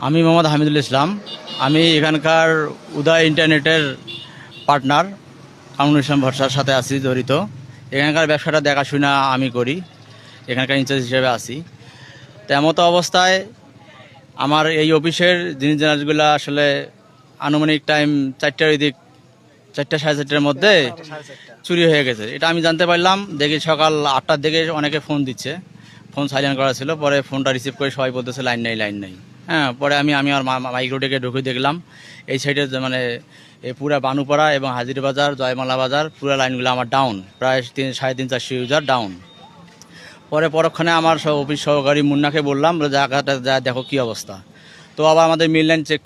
আমি মোহাম্মদ হামিদুল ইসলাম। আমি এখানকার উদয় ইন্টারনেটের পার্টনার কামরুল ইসলাম ভরসার সাথে আছি জড়িত। এখানকার ব্যবসাটা দেখাশোনা আমি করি, এখানকার ইনচার্জ হিসেবে আছি। তেমতো অবস্থায় আমার এই অফিসের জিনিসগুলো আসলে আনুমানিক টাইম 4টার দিক, 4টা সাড়ে 4টার মধ্যে চুরি হয়ে গেছে। এটা আমি জানতে পারলাম, দেখি সকাল 8টার দিকে অনেকে ফোন দিচ্ছে। ফোন সাইলেন্ট করা ছিল, পরে ফোনটা রিসিভ করে সবাই বলতেছে লাইন নেই লাইন নেই। হ্যাঁ, পরে আমি আমার মাইক্রোটেকে ঢুকে দেখলাম এই সাইডে মানে এই পুরা বানুপাড়া এবং হাজির বাজার, জয়মালা বাজার পুরো লাইনগুলো আমার ডাউন, প্রায় 350-400 ইউজার ডাউন। পরে পরক্ষণে আমার অফিস সহকারী মুন্নাকে বললাম, জায়গাটা যা দেখো কি অবস্থা। তো আবার আমাদের মিল লাইন চেক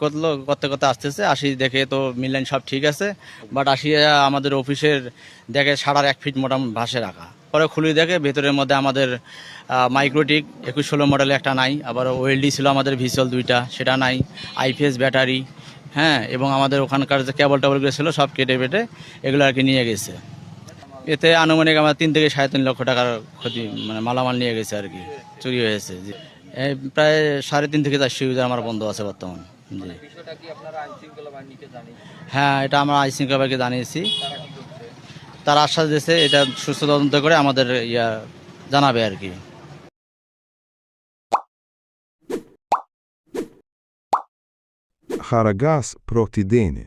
করতে করতে আসতেছে, আসি দেখে তো মিল লাইন সব ঠিক আছে, বাট আসি আমাদের অফিসের দেখে 1.5 ফিট মোটামুটি ভাসে রাখা। পরে খুলে দেখে ভেতরের মধ্যে আমাদের মাইক্রোটিক 2116 মডেলে একটা নাই, আবার ওএলডি ছিল আমাদের ভিসল 2টা, সেটা নাই, আইপিএস ব্যাটারি, হ্যাঁ, এবং আমাদের ওখানকার যে কেবল টেবলগুলো ছিল সব কেটে বেটে এগুলো আর কি নিয়ে গেছে। এতে আনুমানিক আমার 3 থেকে 3.5 লক্ষ টাকার ক্ষতি, মানে মালামাল নিয়ে গেছে আর কি, চুরি হয়েছে। জি, এই প্রায় 3.5 থেকে 400 ইউজার আমার বন্ধ আছে বর্তমান। জি, হ্যাঁ, এটা আমরা আইন শৃঙ্খলা বিভাগকে জানিয়েছি, তারা আশ্বাস দিয়েছে এটা সুস্থ তদন্ত করে আমাদের জানাবে আর কি। Haragaz proti Deni.